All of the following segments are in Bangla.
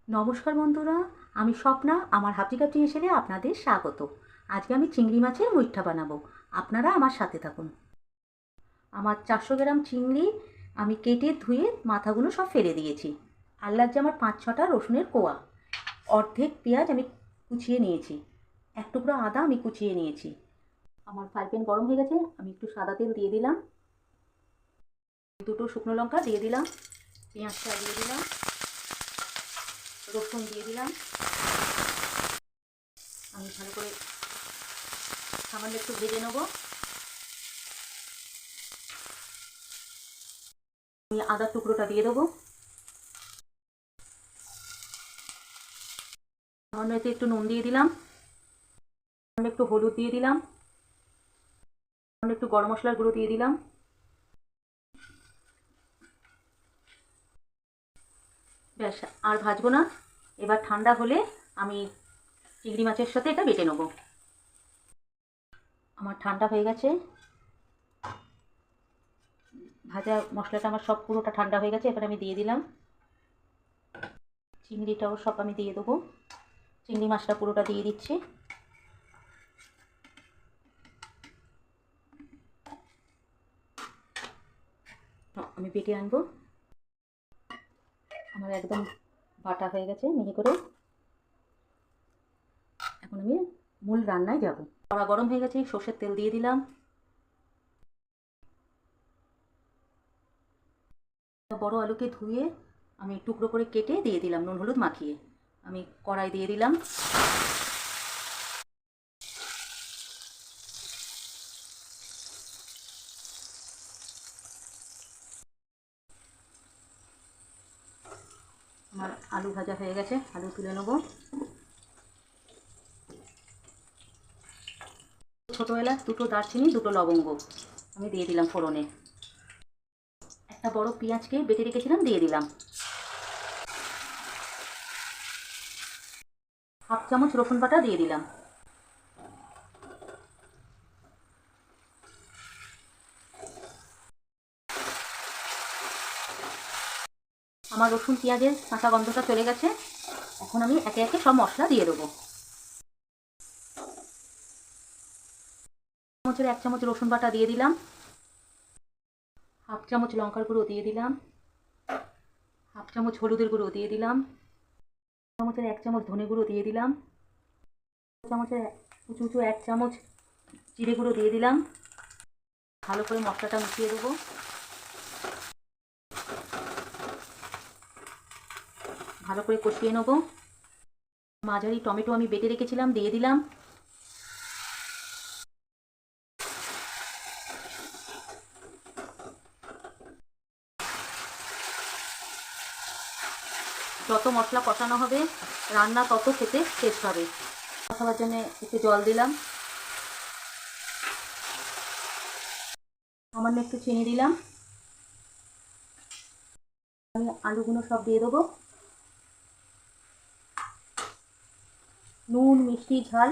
নমস্কার বন্ধুরা, আমি স্বপ্না। আমার হাবজি কাবজি হেসেলে আপনাদের স্বাগত। আজকে আমি চিংড়ি মাছের মুইঠা বানাবো। আপনারা আমার সাথে থাকুন। আমার 400 গ্রাম চিংড়ি আমি কেটে ধুয়ে মাথাগুলো সব ফেলে দিয়েছি। আর লাগছে আমার 5-6টা রসুনের কোয়া। অর্ধেক পেঁয়াজ আমি কুচিয়ে নিয়েছি। এক টুকরো আদা আমি কুচিয়ে নিয়েছি। আমার ফ্রাই প্যান গরম হয়ে গেছে, আমি একটু সাদা তেল দিয়ে দিলাম। দুটো শুকনো লঙ্কা দিয়ে দিলাম, পেঁয়াজটা দিয়ে দিলাম, রসুন দিয়ে দিলাম। আমি ভালো করে সামান্য একটু ভেজে নেবো। আমি আদার টুকরোটা দিয়ে দেবো। সামান্য এতে একটু নুন দিয়ে দিলাম, সামান্য একটু হলুদ দিয়ে দিলাম, সামান্য একটু গরম মশলার গুঁড়ো দিয়ে দিলাম। ব্যাস, আর ভাজবো না। এবার ঠান্ডা হলে আমি চিংড়ি মাছের সাথে এটা বেটে নেবো। আমার ঠান্ডা হয়ে গেছে, ভাজা মশলাটা আমার সব পুরোটা ঠান্ডা হয়ে গেছে। এবার আমি দিয়ে দিলাম চিংড়িটাও সব আমি দিয়ে দেবো। চিংড়ি মাছটা পুরোটা দিয়ে দিচ্ছি। আমি বেটে আনবো। আমার একদম বাটা হয়ে গেছে মিহি করে। এখন আমি মূল রান্নায় যাব। কড়া গরম হয়ে গেছে, সর্ষের তেল দিয়ে দিলাম। বড় আলুকে ধুয়ে আমি টুকরো করে কেটে দিয়ে দিলাম, নুন হলুদ মাখিয়ে। আমি কড়াই দিয়ে দিলাম। আমার আলু ভাজা হয়ে গেছে, আলু তুলে নেব। ছোটো এলাচ, দুটো দারচিনি, দুটো লবঙ্গ আমি দিয়ে দিলাম ফোড়নে। একটা বড় পেঁয়াজকে বেটে রেখেছিলাম দিয়ে দিলাম। হাফ চামচ রসুন বাটা দিয়ে দিলাম। আমার রসুন পেঁয়াজের কাঁচা গন্ধটা চলে গেছে। এখন আমি একে একে সব মশলা দিয়ে দেবো। চামচের 1 চামচ রসুন বাটা দিয়ে দিলাম। হাফ চামচ লঙ্কার গুঁড়ো দিয়ে দিলাম। হাফ চামচ হলুদের গুঁড়ো দিয়ে দিলাম। চামচের 1 চামচ ধনে গুঁড়ো দিয়ে দিলাম। চামচের উঁচু উঁচু 1 চামচ জিরে গুঁড়ো দিয়ে দিলাম। ভালো করে মশলাটা মিশিয়ে দেবো। ভালো করে কষিয়ে নেব। মাঝারি টমেটো আমি বেটে রেখেছিলাম দিয়ে দিলাম। যত মশলা কষানো হবে রান্না তত খেতে টেস্ট হবে। কষাবার জন্য একটু জল দিলাম, সামান্য একটু চিনি দিলাম। আমি আলুগুলো সব দিয়ে দেবো। নুন মিষ্টি ঝাল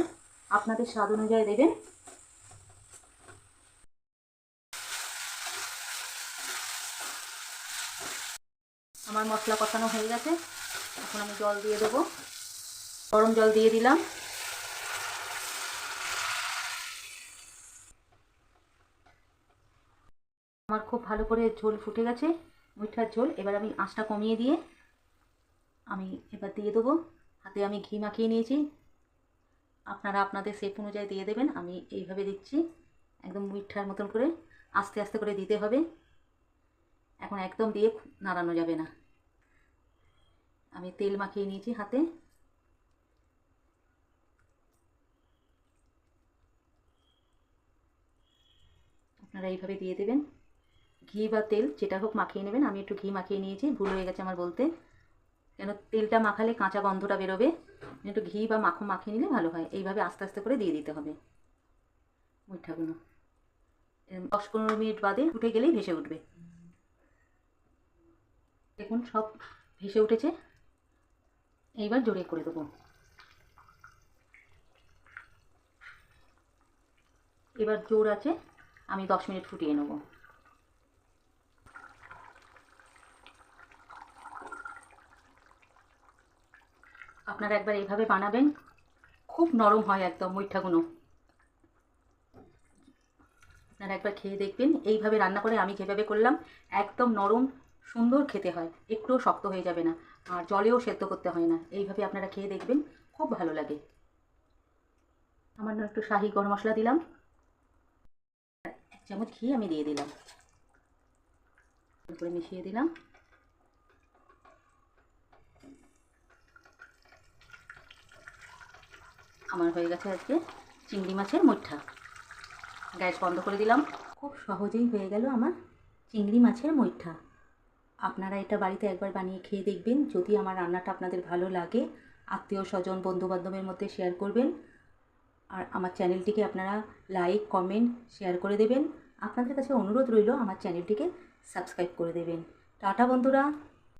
আপনাদের স্বাদ অনুযায়ী দেবেন। আমার মশলা কষানো হয়ে গেছে, এখন আমি জল দিয়ে দেবো। গরম জল দিয়ে দিলাম। আমার খুব ভালো করে ঝোল ফুটে গেছে, মুইঠার ঝোল। এবার আমি আঁচটা কমিয়ে দিয়ে আমি এবার দিয়ে দেবো। হাতে আমি ঘি মাখিয়ে নিয়েছি, আপনারা আপনাদের শেপ অনুযায়ী দিয়ে দেবেন। আমি এইভাবে দিচ্ছি, একদম মুইঠার মতন করে আস্তে আস্তে করে দিতে হবে। এখন একদম দিয়ে নাড়ানো যাবে না। আমি তেল মাখিয়ে নিয়েছি হাতে। আপনারা এইভাবে দিয়ে দেবেন। ঘি বা তেল যেটা হোক মাখিয়ে নেবেন। আমি একটু ঘি মাখিয়ে নিয়েছি, ভুল হয়ে গেছে আমার বলতে। কেন তেলটা মাখালে কাঁচা গন্ধটা বেরোবে। একটু ঘি বা মাখন মাখিয়ে নিলে ভালো হয়। এইভাবে আস্তে আস্তে করে দিয়ে দিতে হবে মুইঠাগুলো। 10-15 মিনিট বাদে উঠে গেলেই ভেসে উঠবে। দেখুন সব ভেসে উঠেছে। এইবার জোরে করে দেবো। এবার জোর আছে, আমি 10 মিনিট ফুটিয়ে নেব। আপনারা একবার এইভাবে বানাবেন, খুব নরম হয় একদম মুইঠাগুলো। আপনারা একবার খেয়ে দেখবেন, এইভাবে রান্না করে আমি যেভাবে করলাম একদম নরম সুন্দর খেতে হয়, একটুও শক্ত হয়ে যাবে না, আর জলেও সেদ্ধ করতে হয় না। এইভাবে আপনারা খেয়ে দেখবেন, খুব ভালো লাগে। সামান্য একটু শাহি গরম মশলা দিলাম, 1 চামচ ঘি আমি দিয়ে দিলাম, করে মিশিয়ে দিলাম। আমার হয়ে গেছে আজকে চিংড়ি মাছের মুইঠা। গ্যাস বন্ধ করে দিলাম। খুব সহজেই হয়ে গেল আমার চিংড়ি মাছের মুইঠা। আপনারা এটা বাড়িতে একবার বানিয়ে খেয়ে দেখবেন। যদি আমার রান্নাটা আপনাদের ভালো লাগে, আত্মীয় স্বজন বন্ধুবান্ধবের মধ্যে শেয়ার করবেন। আর আমার চ্যানেলটিকে আপনারা লাইক কমেন্ট শেয়ার করে দেবেন। আপনাদের কাছে অনুরোধ রইল আমার চ্যানেলটিকে সাবস্ক্রাইব করে দেবেন। টাটা বন্ধুরা।